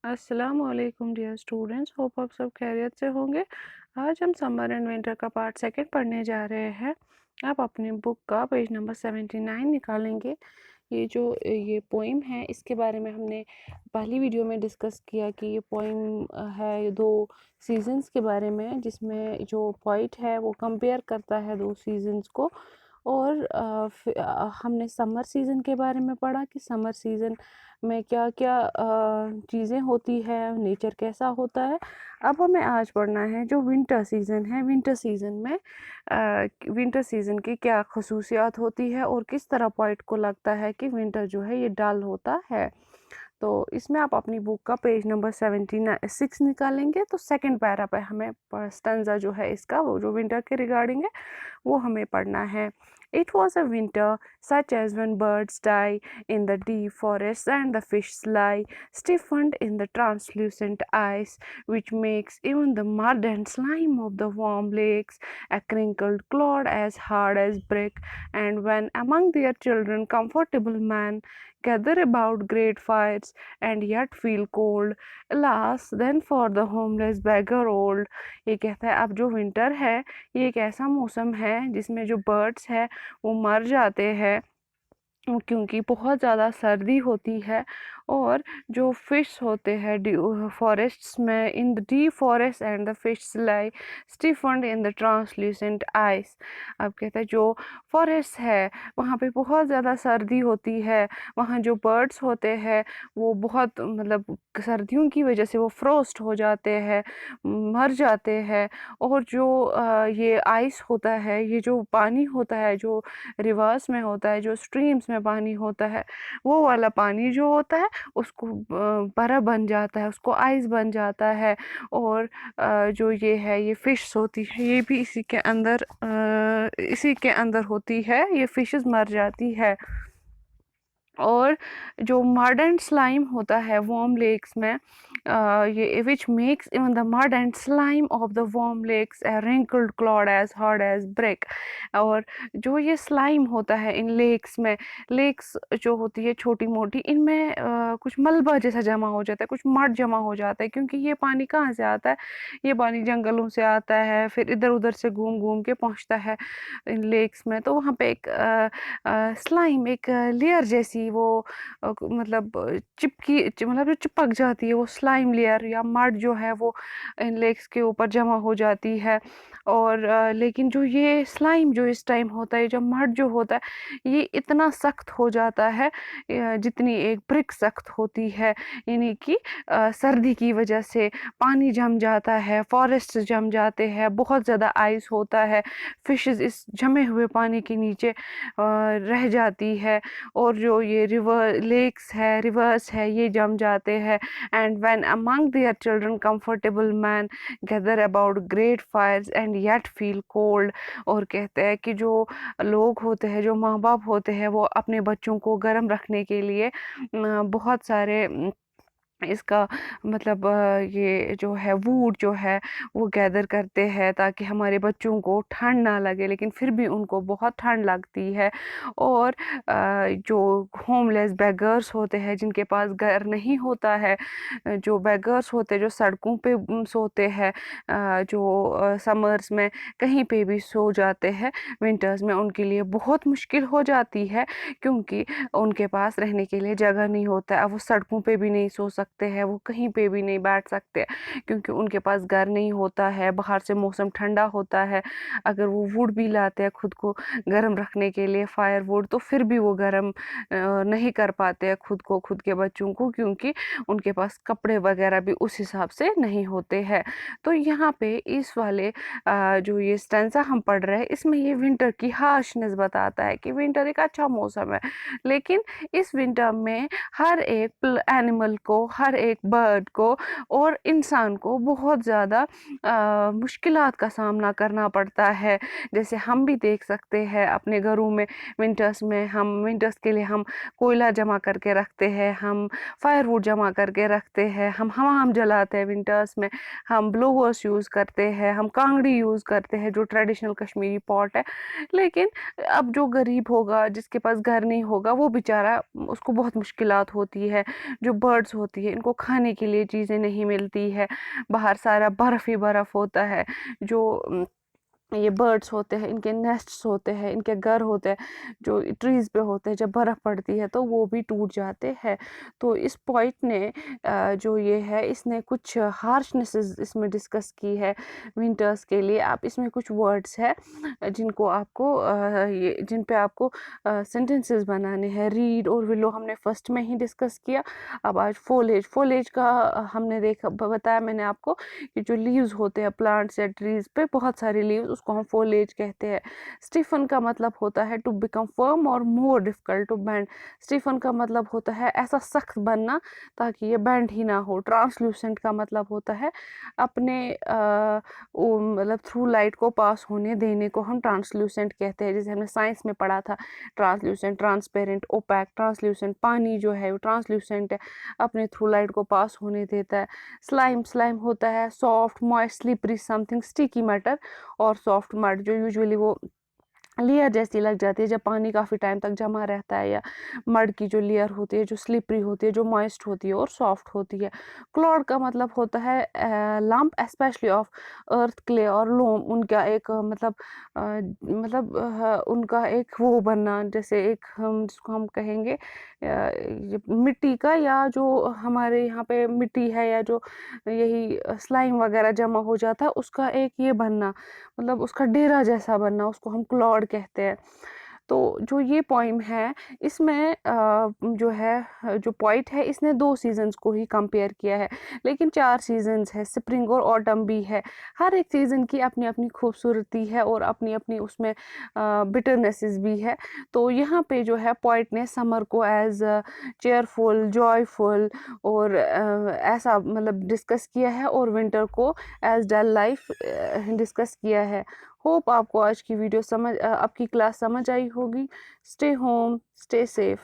अस्सलामुअलैकुम dear students, hope आप सब खैरियत से होंगे। आज हम समर एंड विंटर का पार्ट सेकंड पढ़ने जा रहे हैं। आप अपनी बुक का पेज नंबर 79 निकालेंगे। ये पोइम है, इसके बारे में हमने पहली वीडियो में डिस्कस किया कि ये पोइम है ये दो सीजन्स के बारे में, जिसमें जो पोइट है वो कंपेयर करता है दो सीजन्स को। और हमने समर सीज़न के बारे में पढ़ा कि समर सीज़न में क्या क्या चीज़ें होती है, नेचर कैसा होता है। अब हमें आज पढ़ना है जो विंटर सीज़न है। विंटर सीज़न की क्या खसूसियात होती है और किस तरह पोइट को लगता है कि विंटर जो है ये डल होता है। तो इसमें आप अपनी बुक का पेज नंबर 76 निकालेंगे तो सेकंड पैरा पे हमें स्टैंजा जो है इसका, वो जो विंटर के रिगार्डिंग है, वो हमें पढ़ना है। It was a winter such as when birds die in the deep forests and the fish lie stiffened in the translucent ice, which makes even the mud and slime of the warm lakes a crinkled clod as hard as brick. And when among their children comfortable men gather about great fires and yet feel cold, alas then for the homeless beggar old। ये कहता है अब जो winter है ये एक ऐसा मौसम है जिसमें जो बर्ड्स है वो मर जाते हैं क्योंकि बहुत ज़्यादा सर्दी होती है। और जो फिश होते हैं फॉरेस्ट्स में, in the deep forest and the fish lie stiffened in the translucent ice. अब कहते हैं जो फॉरेस्ट है वहाँ पे बहुत ज़्यादा सर्दी होती है, वहाँ जो बर्ड्स होते हैं वो बहुत मतलब सर्दियों की वजह से वो फ्रोस्ट हो जाते हैं, मर जाते हैं। और जो ये आइस होता है, ये जो पानी होता है जो रिवर्स में होता है, जो स्ट्रीम्स में पानी होता है, वो वाला पानी जो होता है उसको बर्फ़ बन जाता है, उसको आइस बन जाता है। और जो ये है ये फ़िश होती है, ये भी इसी के अंदर होती है, ये फ़िशेस मर जाती है। और जो मड एंड स्लाइम होता है वार्म लेक्स में, ये which makes even the mud and slime of the warm lakes a wrinkled clod as hard as brick. और जो ये स्लाइम होता है इन लेक्स जो होती है छोटी मोटी, इनमें कुछ मलबा जैसा जमा हो जाता है, कुछ मड जमा हो जाता है, क्योंकि ये पानी कहाँ से आता है, ये पानी जंगलों से आता है, फिर इधर उधर से घूम घूम के पहुँचता है इन लेक्स में। तो वहाँ पे एक स्लाइम, एक लेयर जैसी वो मतलब मतलब जो चिपक जाती है, वो स्लाइम लेयर या मड जो है वो इन लेग्स के ऊपर जमा हो जाती है। और लेकिन जो ये स्लाइम जो इस टाइम होता है, जो मड जो होता है, ये इतना सख्त हो जाता है जितनी एक ब्रिक सख्त होती है। यानी कि सर्दी की वजह से पानी जम जाता है, फॉरेस्ट जम जाते हैं, बहुत ज़्यादा आइस होता है, फिशेस इस जमे हुए पानी के नीचे रह जाती है। और जो ये रिवर्स है ये जम जाते हैं। And when among their children comfortable man gather about great Fyers and yet feel cold. और कहते हैं कि जो लोग होते हैं, जो माँ बाप होते हैं, वो अपने बच्चों को गर्म रखने के लिए बहुत सारे इसका मतलब ये जो है वुड जो है वो गैदर करते हैं ताकि हमारे बच्चों को ठंड ना लगे, लेकिन फिर भी उनको बहुत ठंड लगती है। और जो होमलेस बेगर्स होते हैं जिनके पास घर नहीं होता है, जो बेगर्स होते हैं जो सड़कों पे सोते हैं, जो समर्स में कहीं पे भी सो जाते हैं, विंटर्स में उनके लिए बहुत मुश्किल हो जाती है, क्योंकि उनके पास रहने के लिए जगह नहीं होता है। अब वो सड़कों पे भी नहीं सो सकते हैं, वो कहीं पे भी नहीं बैठ सकते, क्योंकि उनके पास घर नहीं होता है, बाहर से मौसम ठंडा होता है। अगर वो वुड भी लाते हैं खुद को गर्म रखने के लिए, फायर वुड, तो फिर भी वो गर्म नहीं कर पाते हैं खुद को, खुद के बच्चों को, क्योंकि उनके पास कपड़े वगैरह भी उस हिसाब से नहीं होते हैं। तो यहाँ पे इस वाले जो ये स्टेंजा हम पढ़ रहे हैं, इसमें ये विंटर की हार्शनेस बताता है कि विंटर एक अच्छा मौसम है, लेकिन इस विंटर में हर एक एनिमल को, हर एक बर्ड को और इंसान को बहुत ज़्यादा मुश्किलात का सामना करना पड़ता है। जैसे हम भी देख सकते हैं अपने घरों में, विंटर्स के लिए हम कोयला जमा करके रखते हैं, हम फायरवुड जमा करके रखते हैं, हम हमाम जलाते हैं विंटर्स में, हम ब्लोवर्स यूज़ करते हैं, हम कांगड़ी यूज़ करते हैं जो ट्रेडिशनल कश्मीरी पॉट है। लेकिन अब जो गरीब होगा, जिसके पास घर नहीं होगा, वो बेचारा, उसको बहुत मुश्किलात होती है। जो बर्ड्स होती होती है, इनको खाने के लिए चीज़ें नहीं मिलती है, बाहर सारा बर्फ़ ही बर्फ़ होता है। जो ये बर्ड्स होते हैं, इनके नेस्ट्स होते हैं, इनके घर होते हैं, जो ट्रीज़ पे होते हैं, जब बर्फ़ पड़ती है तो वो भी टूट जाते हैं। तो इस पोएट ने जो ये है, इसने कुछ हार्शनेसेस इसमें डिस्कस की है विंटर्स के लिए। आप इसमें कुछ वर्ड्स है जिनको आपको ये जिन पे आपको सेंटेंसेस बनाने हैं। रीड और विलो हमने फर्स्ट में ही डिस्कस किया। अब आज फोलेज, फोलेज का हमने देखा बताया मैंने आपको कि जो लीव्स होते हैं प्लांट्स या ट्रीज पे, बहुत सारे लीव्स, उसको हम फोलेज कहते हैं। स्टीफन का मतलब होता है टू बिकम फर्म और more difficult to bend. Stiffen का मतलब होता है ऐसा सख्त बनना ताकि ये बेंड ही ना हो। ट्रांसल्यूसेंट का मतलब होता है अपने मतलब थ्रू लाइट को पास होने देने को हम ट्रांसल्यूसेंट कहते हैं। जैसे हमने साइंस में पढ़ा था, ट्रांसल्यूसेंट, ट्रांसपेरेंट, ओपैक। ट्रांसल्यूसेंट पानी जो है वो ट्रांसल्यूसेंट है, अपने थ्रू लाइट को पास होने देता है। स्लाइम, स्लाइम होता है soft, moist, slippery, something sticky matter और सॉफ्ट मड, जो यूजुअली वो लेयर जैसी लग जाती है जब पानी काफ़ी टाइम तक जमा रहता है, या मड की जो लेयर होती है जो स्लिपरी होती है, जो मॉइस्ट होती है और सॉफ्ट होती है। क्लॉड का मतलब होता है lump specially of earth, clay और लोम। उनका एक उनका एक वो बनना, जैसे एक हम जिसको हम कहेंगे ये मिट्टी का, या जो हमारे यहाँ पे मिट्टी है या जो यही स्लाइम वगैरह जमा हो जाता है उसका एक ये बनना, मतलब उसका डेरा जैसा बनना, उसको हम क्लॉड कहते हैं। तो जो ये पोइम है इसमें जो है जो पोइट है इसने 2 सीजन्स को ही कंपेयर किया है, लेकिन 4 सीजन्स है, स्प्रिंग और ऑटम भी है। हर एक सीज़न की अपनी अपनी खूबसूरती है और अपनी अपनी उसमें बिटरनेसेस भी है। तो यहाँ पे जो है पोइट ने समर को एज चेयरफुल, जॉयफुल और ऐसा मतलब डिस्कस किया है, और विंटर को एज डल लाइफ डिस्कस किया है। होप आपको आज की वीडियो आपकी क्लास समझ आई होगी। Stay home, stay safe.